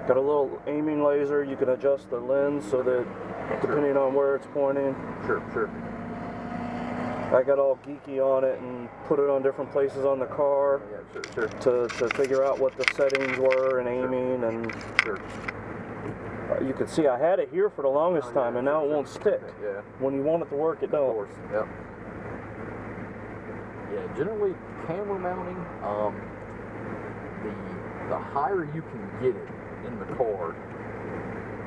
Got a little aiming laser. You can adjust the lens so that depending on where it's pointing. Sure. I got all geeky on it and put it on different places on the car. Yeah, sure. To figure out what the settings were and aiming and. Sure. You can see I had it here for the longest time, and now it won't stick. Yeah. When you want it to work, it don't. Of course. Yep. Yeah. Generally, camera mounting. The higher you can get it in the car,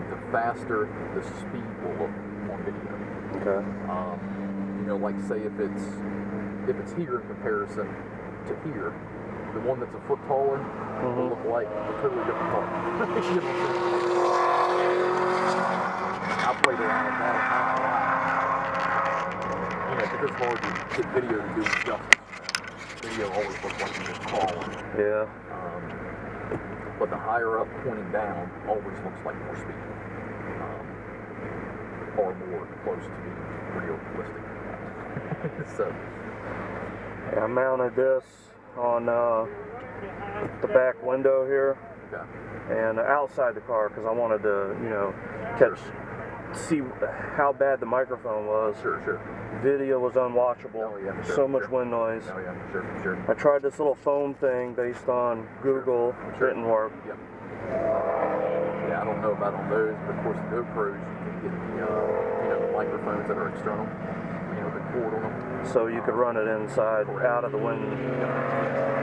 the faster the speed will look on video. Okay. You know, like say if it's here in comparison to here, the one that's a foot taller will look like a totally different car. I played around with that a lot. You know, because it's hard to get video to do justice. Video always looks like you're just crawling. Yeah. But the higher up pointing down always looks like more speed. Or more close to being realistic. So. Yeah, I mounted this on the back window here. Okay. And outside the car because I wanted to, you know, see how bad the microphone was. Sure. Video was unwatchable. Oh, yeah, so much wind noise. Oh, yeah, sure. I tried this little foam thing based on Google. Didn't work. Yep. Yeah, I don't know about on those, but of course the GoPros you can get the microphones that are external. You know, the cord on them. So you could run it inside, out of the wind. Of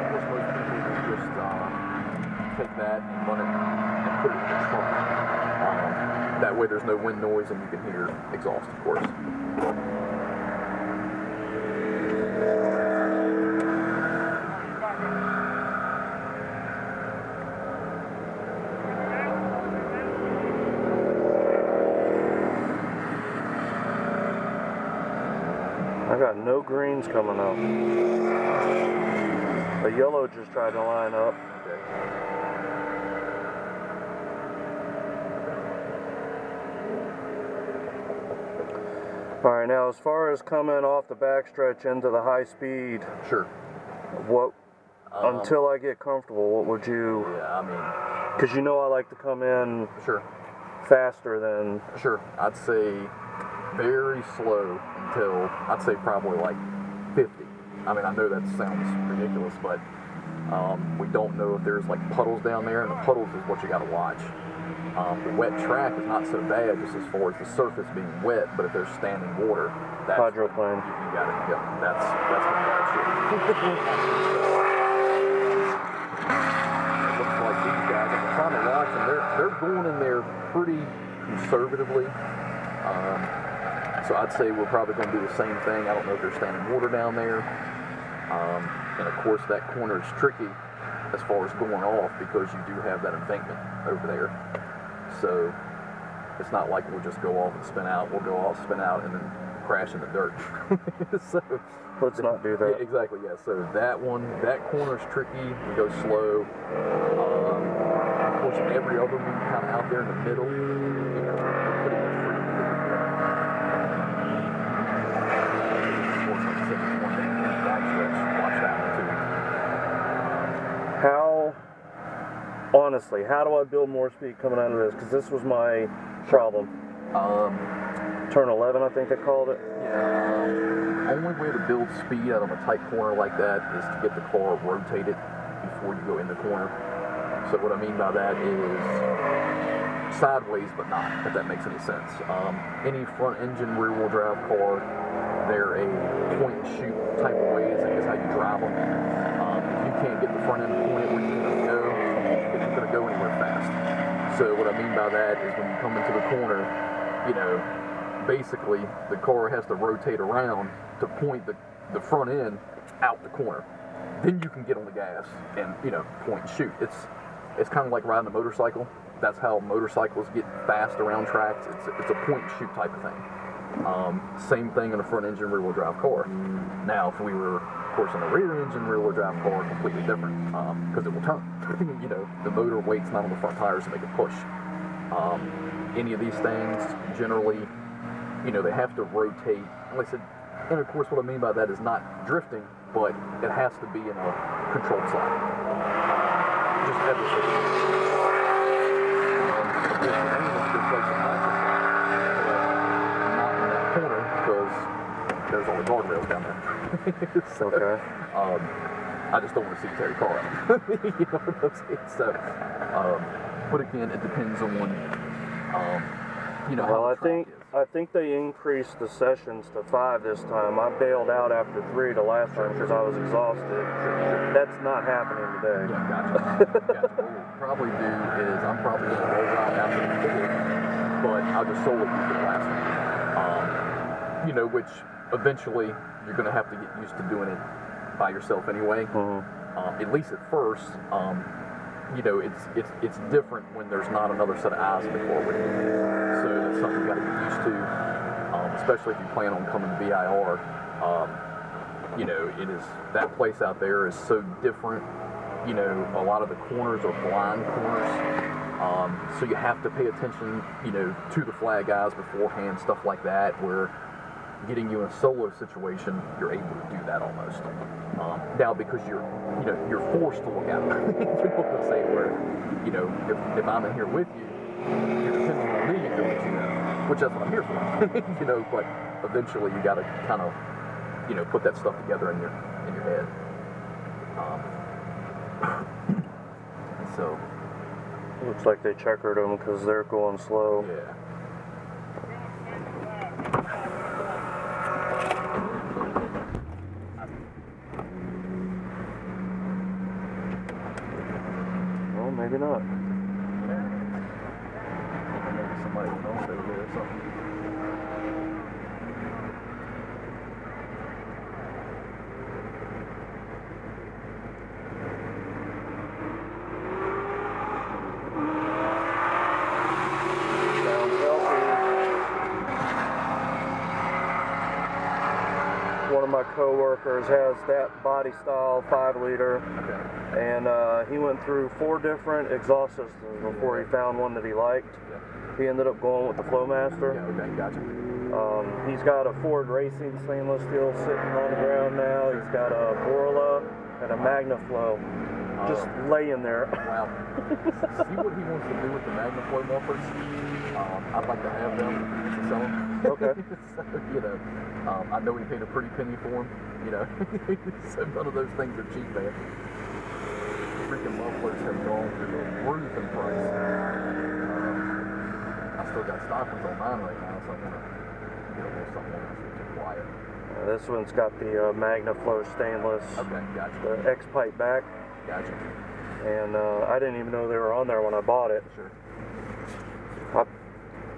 course, most people will just take that and run it and put it in the trunk. That way there's no wind noise and you can hear exhaust, of course. I got no greens coming up. The yellow just tried to line up. Okay. Alright, now as far as coming off the backstretch into the high speed, Sure. What, until I get comfortable, what would you... Yeah, I mean... Because you know I like to come in Sure. faster than... Sure. I'd say very slow until, I'd say probably like 50. I mean, I know that sounds ridiculous, but we don't know if there's like puddles down there, and the puddles is what you got to watch. The wet track is not so bad just as far as the surface being wet, but if there's standing water, that's... Hydroplane. You got it. Yep. That's when bad shit. It looks like these guys, I'm trying to watch them, they're going in there pretty conservatively. So I'd say we're probably going to do the same thing. I don't know if there's standing water down there. And of course that corner is tricky as far as going off because you do have that embankment over there. So it's not like we'll just go off and spin out. We'll go off, spin out, and then crash in the dirt. So let's not do that. Yeah, exactly, yeah. So that corner is tricky. We go slow. Of course, every other one kind of out there in the middle, you know, we're pretty much free. Honestly, how do I build more speed coming out of this? Because this was my problem. Turn 11, I think they called it. Yeah. Only way to build speed out of a tight corner like that is to get the car rotated before you go in the corner. So what I mean by that is sideways, but not, if that makes any sense. Any front engine rear wheel drive car, they're a point and shoot type of way is how you drive them. If you can't get the front end pointed where you're going to go, it's not going to go anywhere fast. So what I mean by that is when you come into the corner, you know, basically the car has to rotate around to point the front end out the corner. Then you can get on the gas and, you know, point and shoot. It's kind of like riding a motorcycle. That's how motorcycles get fast around tracks. It's a point and shoot type of thing. Same thing in a front engine rear wheel drive car. Now, if we were, of course, in a rear engine rear wheel drive car, completely different because it will turn. You know, the motor weight's not on the front tires to make it push. Any of these things, generally, you know, they have to rotate. Like I said, and of course, what I mean by that is not drifting, but it has to be in a controlled slide. Just ever so. So, okay. I just don't want to see Terry car out. You know what I'm saying? So, but again, it depends on you know, well, how the track is. I think they increased the sessions to 5 this time. I bailed out after 3 the last time because I was exhausted. That's not happening today. Yeah, gotcha. Gotcha. What we'll probably do is I'm probably going to roll out after the 4th, but I'll just solo you for the last one. You know, which eventually you're going to have to get used to doing it by yourself anyway. At least at first. You know, it's different when there's not another set of eyes in the car with you. So that's something you got to get used to, especially if you plan on coming to VIR. You know, that place out there is so different. You know, a lot of the corners are blind corners, so you have to pay attention, you know, to the flag eyes beforehand, stuff like that. Where getting you in a solo situation, you're able to do that almost. Now, because you're forced to look out. You know what I'm saying? Where, you know, if I'm in here with you, you're depending on me to let you know, which that's what I'm here for. You know, but eventually you got to kind of, you know, put that stuff together in your head. So. Looks like they checkered them because they're going slow. Yeah. Maybe not. Maybe somebody else over there or something. Sounds healthy. One of my co-workers has that body style 5-liter. Okay. And he went through 4 different exhaust systems before he found one that he liked. He ended up going with the Flowmaster. Yeah, okay, gotcha. He's got a Ford Racing stainless steel sitting on the ground now. He's got a Borla and a MagnaFlow just laying there. Wow. See what he wants to do with the MagnaFlow mufflers? I'd like to have them to sell them. Okay. So, you know, I know he paid a pretty penny for them, you know. So none of those things are cheap, man. Freaking mufflers have gone through the roof in price. I still got stock ones on mine right now, so I'm gonna get a little something else to quiet. This one's got the MagnaFlow stainless. Okay, gotcha. The X-pipe back. Gotcha. And I didn't even know they were on there when I bought it. Sure. I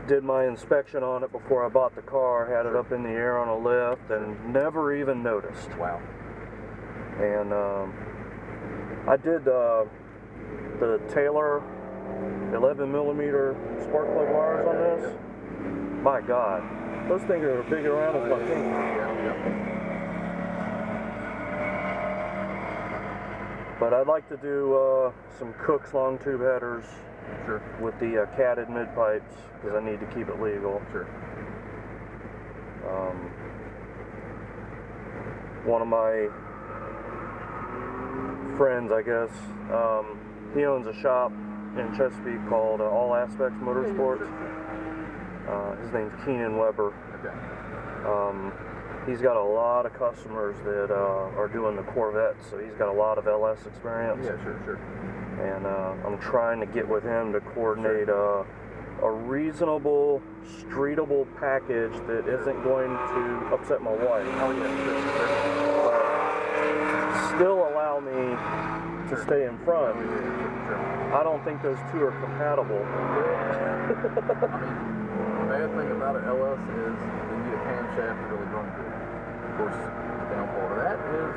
did my inspection on it before I bought the car, had it up in the air on a lift, and never even noticed. Wow. And I did the Taylor 11mm spark plug wires on this. My God, those things are big around as my finger. Yeah. But I'd like to do some Cook's long tube headers. Sure. With the catted mid pipes because I need to keep it legal. Sure. One of my friends, I guess, he owns a shop in Chesapeake called All Aspects Motorsports. His name's Keenan Weber. Okay. He's got a lot of customers that are doing the Corvettes, so he's got a lot of LS experience. Yeah, sure. And I'm trying to get with him to coordinate a reasonable, streetable package that isn't going to upset my wife. Oh yeah, sure. But still allow me to stay in front. Sure. I don't think those two are compatible. I mean, the bad thing about an LS is they need a camshaft to really run good. Of course, the downfall to that is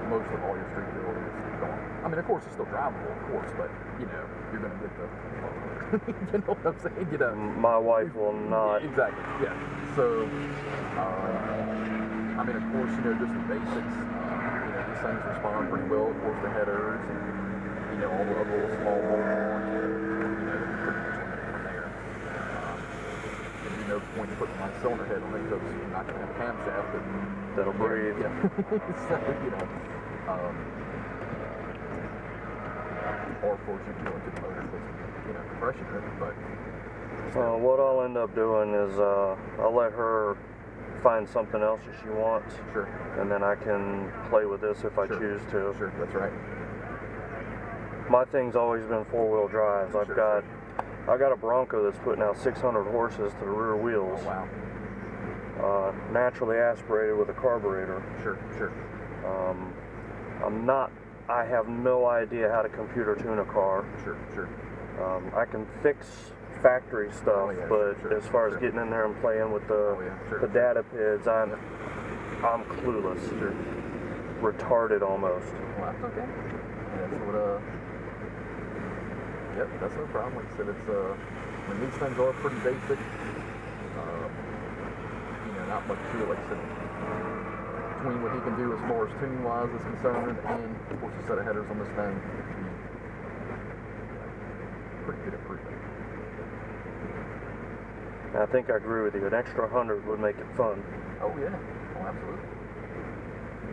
most of all your streetability is gone. I mean, of course, it's still drivable, of course, but, you know, you're going to get the, you know what I'm saying? You know, my wife will not. Exactly, yeah. So, I mean, of course, you know, just the basics. You know, these things respond pretty well. Of course, the headers and, you know, all the other little small bolt-ons, you know, pretty much limited from there. And you know, when you put my cylinder head on it, because you're not going to have a camshaft That'll breathe. Yeah. So, you know, or of course you can go into the motor with, you know, compression in it, but... What I'll end up doing is I'll let her find something else that she wants. Sure. And then I can play with this if I Sure. choose to. Sure, that's right. My thing's always been four-wheel drives. Sure, I got a Bronco that's putting out 600 horses to the rear wheels. Oh, wow. Naturally aspirated with a carburetor. Sure, sure. I have no idea how to computer tune a car. Sure, sure. I can fix factory stuff, but sure, as far as sure. getting in there and playing with the data PIDs, I'm clueless. Sure. Retarded almost. Well, that's okay. That's what, yep, that's no problem. Like I said, it's, these things are pretty basic. You know, not much to it, like I said. Between what he can do as far as tuning-wise is concerned, and of course a set of headers on this thing, pretty good improvement. I think I agree with you. An extra 100 would make it fun. Oh yeah, oh absolutely.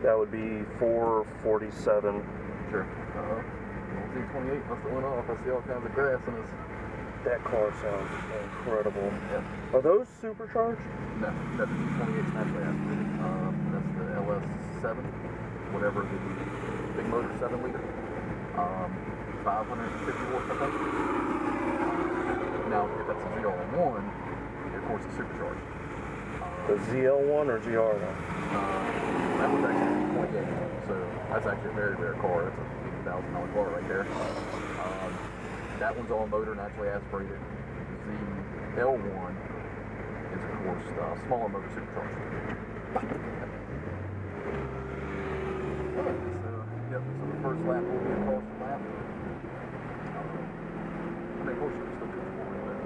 That would be 447. Sure. Z28 must have went off. I see all kinds of grass in this. That car sounds incredible. Yeah. Are those supercharged? No, the Z28's naturally aspirated. That's the LS7, whatever the big motor 7-liter. 550 watts, I think. Now, if that's a ZR1, of course it's supercharged. The ZL1 or ZR1? That was actually a 28, so that's actually a very rare car. That's a $50,000 car right there. That one's all motor, naturally aspirated. The L1 is, of course, smaller motor supercharged. Yep, so the first lap will be a caution lap. I mean, of course, you can still do it forward, but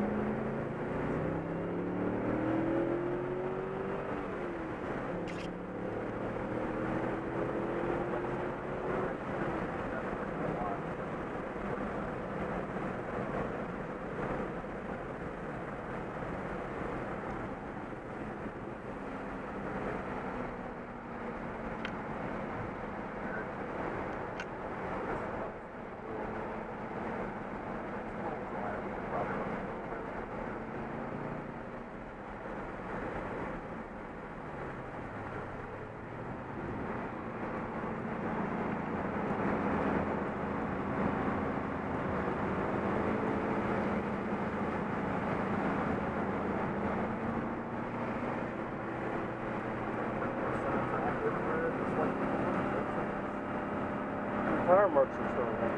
Tire marks are showing up.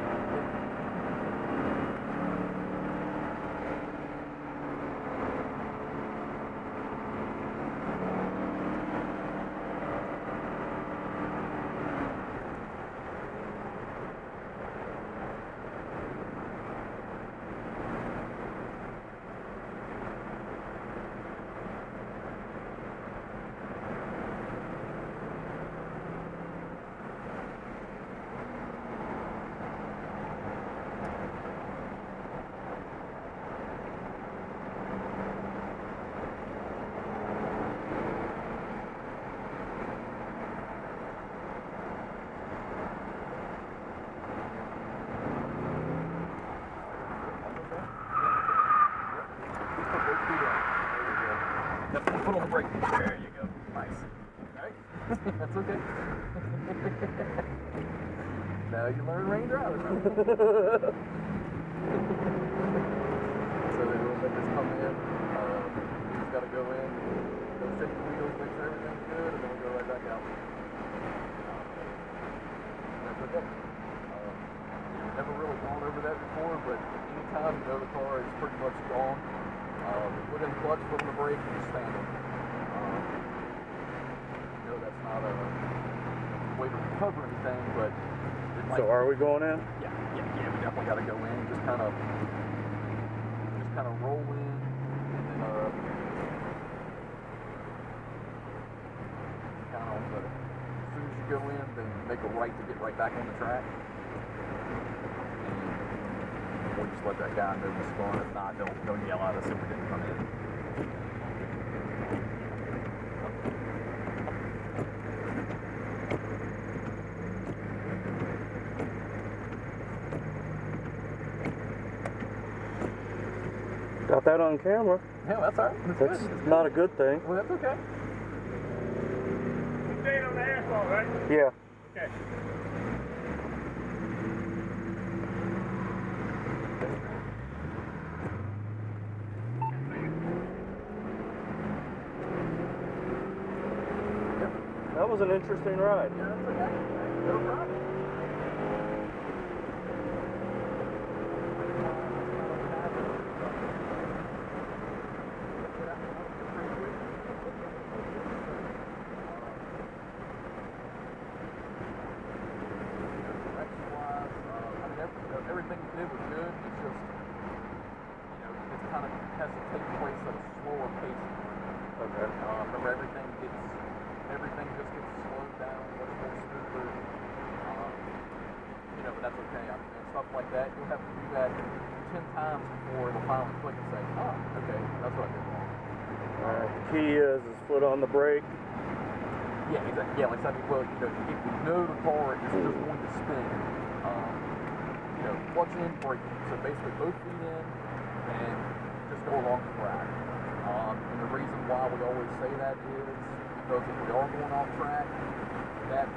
Put on the brake. There you go. Nice. Alright. That's okay. Now you learn rain driving. So they will make us come in. We just gotta go in, go shake the wheels, make sure everything's good, and then we'll go right back out. That's okay. Never really gone over that before, but anytime you know the car is pretty much gone, put in the clutch, put in the brake, and just stand it. You know that's not a way to recover anything, but it might. So are we going in? Yeah, we definitely got to go in. Just kind of roll in, and then kind of. But as soon as you go in, then make a right to get right back on the track. We'll just let that guy know the spun. If not, don't yell at us if we didn't come in. Got that on camera. Yeah, that's all right. That's not a good thing. Well, that's okay. all right? Yeah. Okay. That was an interesting ride. Yeah, that's okay. No problem. Everything you did was good. It's just, it's kind of has to take place at a slower pace. Okay. Remember, everything just gets slowed down, much more smoother. But that's okay. I mean, stuff like that, you'll have to do that 10 times before it'll finally click and say, oh, okay, that's what I did wrong. Alright, the key is foot on the brake. Yeah, exactly. Yeah, like I said, well, if you know the car is just going to spin, clutch in, brake in. So basically both feet in and just go along the track. And the reason why we always say that is because if we are going off track, that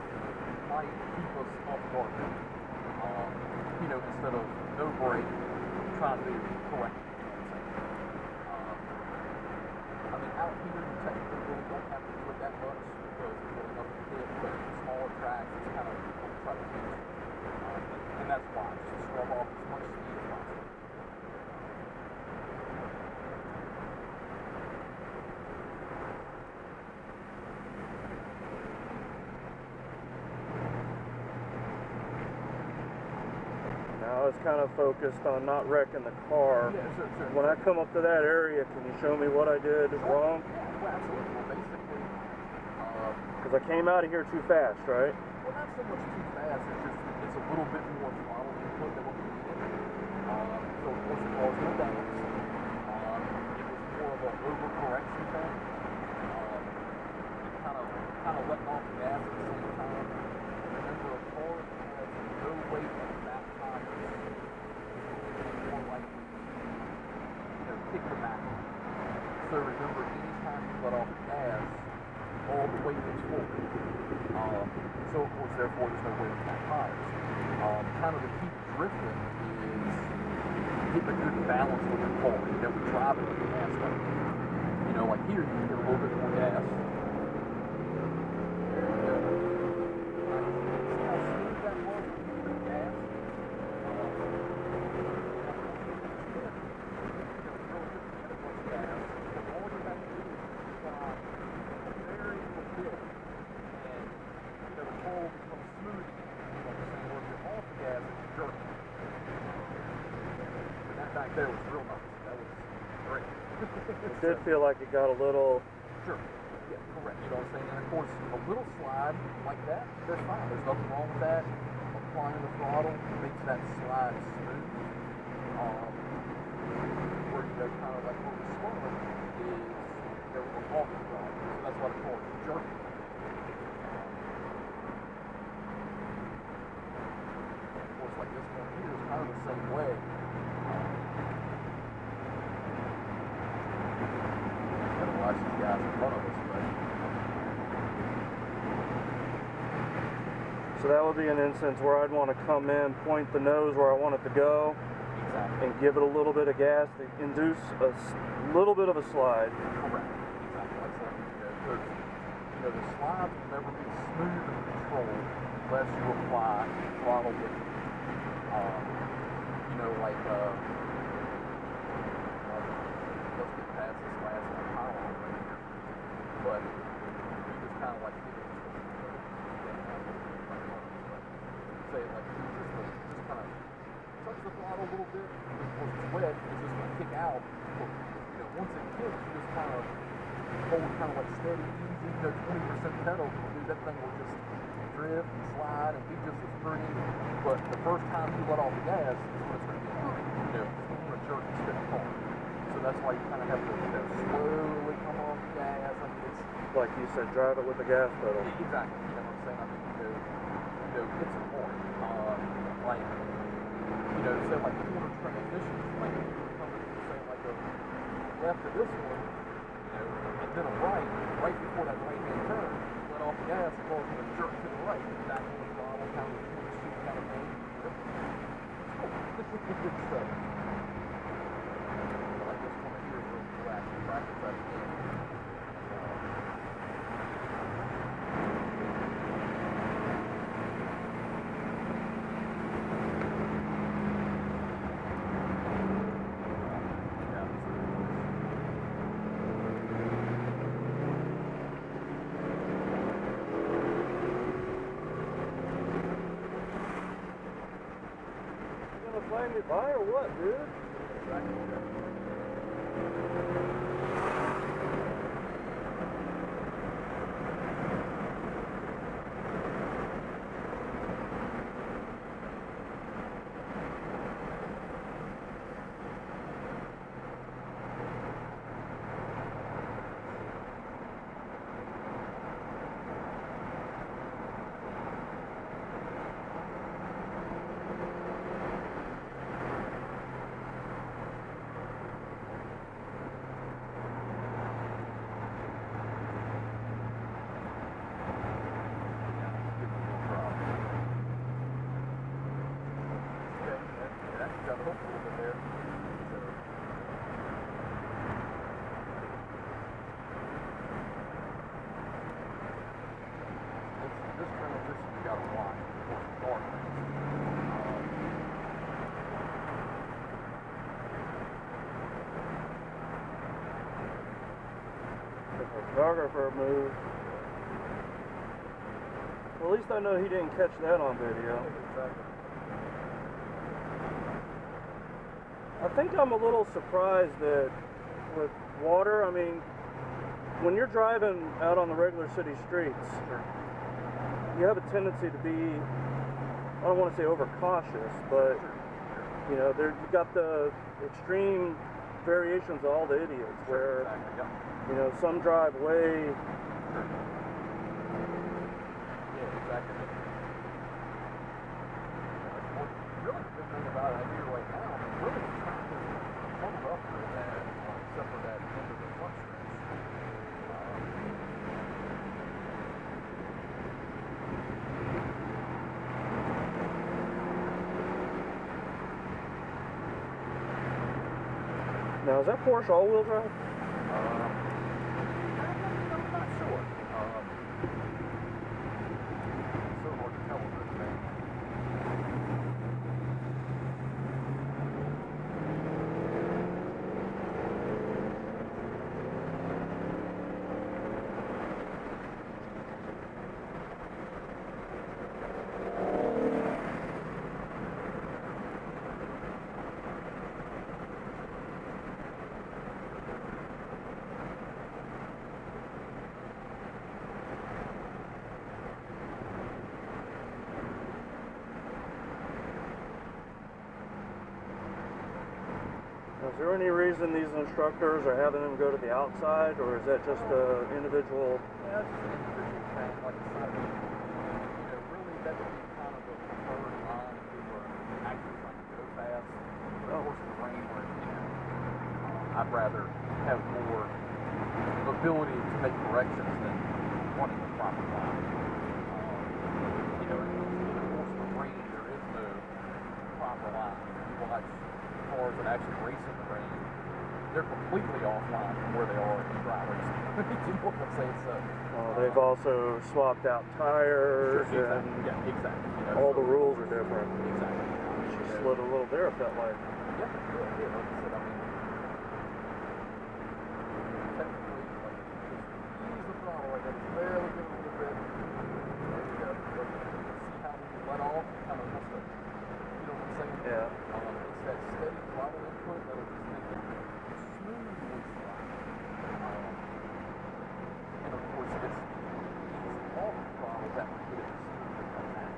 might keep us off guard. Instead of no brake, trying to correct it. I mean, out here you technically really don't have to do it that much because there's really nothing to hit, but smaller tracks, it's kind of what we try to do. And that's why, just to scrub off as much speed as possible. Now I was kind of focused on not wrecking the car. Yeah, sure. When I come up to that area, can you show me what I did wrong? Yeah, well, absolutely. Well, basically, Because I came out of here too fast, right? well, not so much too fast, it's a little bit more throttle input than what we needed. So of course the car was no bounce. It was more of an overcorrection thing. Kind of letting off the gas at the same time. Remember, a car that has no weight on the back tires is more likely to kick the back on. So remember, anytime you let off the gas, all the weight is forward. So of course, therefore, there's no weight on the back tires. Kind of the key to drifting is getting a good balance with your car. We drive it with the gas pedal. Like here, you can get a little bit more gas. There you go. See how smooth that was when you put the gas? Back there was real nice. That was great. It did feel like it got a little... Sure. Yeah, correct. You know what I'm saying? And of course, a little slide like that, that's fine. There's nothing wrong with that. Applying the throttle makes that slide smooth. Where kind of like where we spun is we're off the throttle. So that's why the car is jerking. Of course, like this one here is kind of the same way. Watch these guys in front of us, So that would be an instance where I'd want to come in, point the nose where I want it to go, exactly. and give it a little bit of gas to induce a little bit of a slide. Correct. Exactly. Like that. The slide will never be smooth and controlled unless you apply throttle with it. Let's get past this last one pile right here. But you just kind of like give it say it like you just kind of touch the throttle a little bit. Of course, it's wet, it's just going to kick out. But, once it kicks, you just kind of hold kind of like steady, easy, 20% pedal. That thing will just drift and slide and be just as pretty. But the first time you let off the gas is when it's going to be it's going to jerk and spin the car. So that's why you kind of have to slowly come off the gas. I mean, it's like you said, drive it with the gas pedal. Exactly. You know what I'm saying? I mean, it's important. Say like quarter transitions, like if you were coming from say like a left to this one, and then a right before that right hand turn, let off the gas, the car's going to jerk to the right, back on the throttle, kind of shoot kind of thing. So, like this one here is really relax and practice that again. Flying me by or what, dude? Photographer move. Well, at least I know he didn't catch that on video. I think I'm a little surprised that with water, I mean, when you're driving out on the regular city streets, you have a tendency to be, I don't want to say overcautious, but you know, you got the extreme variations of all the idiots where you know, some drive way. Yeah, exactly. Really good thing about it here right now, I mean, really the track is pulled up for that, except for that end of the front stretch. Now, is that Porsche all-wheel drive? Is there any reason these instructors are having them go to the outside, or is that just an individual? Yeah, it's just an individual thing. Like I said, you know, really that would be kind of the preferred line if we were actually trying to go fast. But of course, in the rain, where I'd rather have more ability to make corrections than running the proper line. You know, of course, in the rain, there is no proper line. You watch cars that actually race in the rain, they're completely offline from where they are in dry racing. You know what I'm saying? So, they've also swapped out tires, sure, and exactly. You know, all the rules are different. Exactly. She slid a little there, it felt like. Yeah, like I said, I mean, technically, like, just ease the throttle like that, just barely give it a little bit. There you go. See how when you let off, it kind of wants to, you know what I'm saying? Yeah. It's that steady throttle input that'll just make it smoothly slide. And of course, it's easy off the throttle that would get it smoothly come back.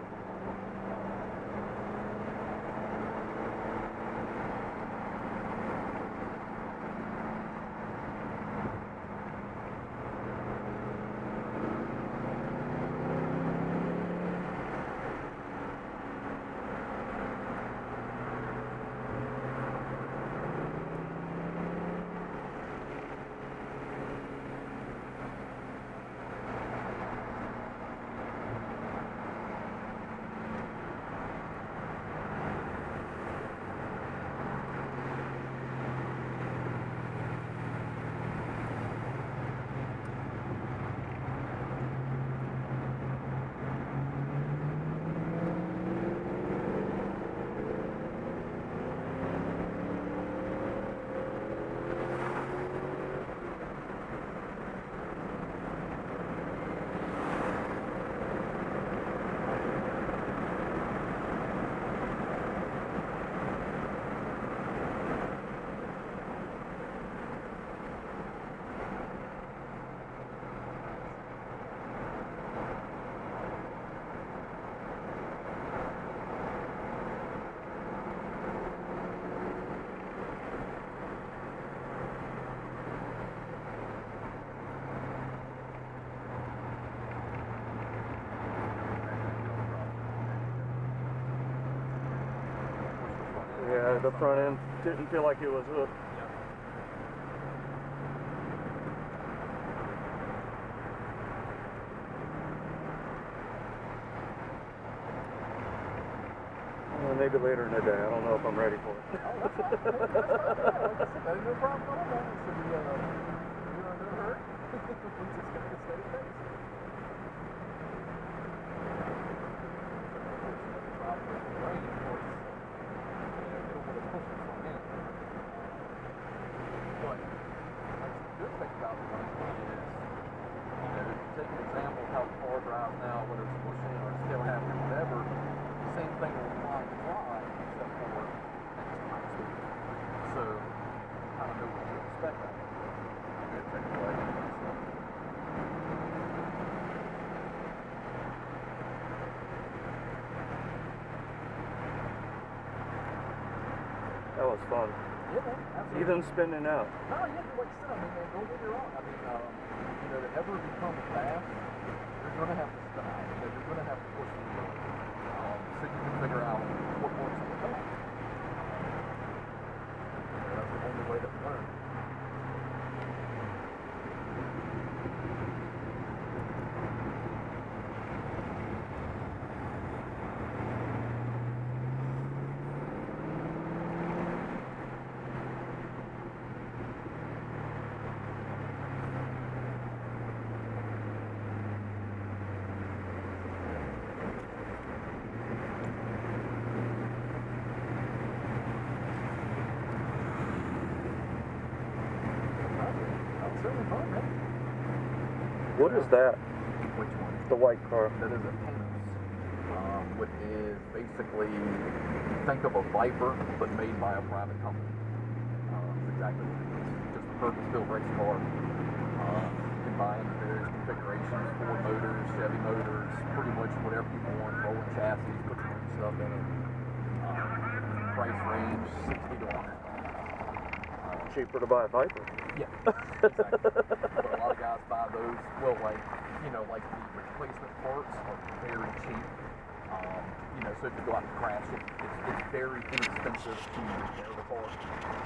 the front end. Didn't feel like it was hooked. Well, maybe later in the day. I don't know if I'm ready for it. Oh, that's fine. That's fine. Like I said, there's no problem at all. So you're in no hurry. We're just going to steady pace. Take an example of how the car drives now, whether it's pushing or still having whatever, the same thing will apply to fly, except for next time speed. So, I don't know what to expect out of it. Good technical idea. That was fun. Yeah, man, absolutely. Even spinning out. No, yeah, like I said, I mean, man, don't get me wrong. I mean, to ever become fast, you're going to have to stop. You're going to have to push the wheel. So you can figure out what works and what don't. That's the only way that we learn. What is that? Which one? The white car. That is a Panos, which is basically, think of a Viper, but made by a private company. That's exactly what it is. Just a purpose-built race car. You can buy into various configurations, Ford motors, Chevy motors, pretty much whatever you want, rolling chassis, put your own stuff in it. Price range, 60 to 100. Cheaper to buy a Viper. Yeah, exactly. But a lot of guys buy those, well, like the replacement parts are very cheap. So if you go out and crash it, it's very inexpensive to repair the car.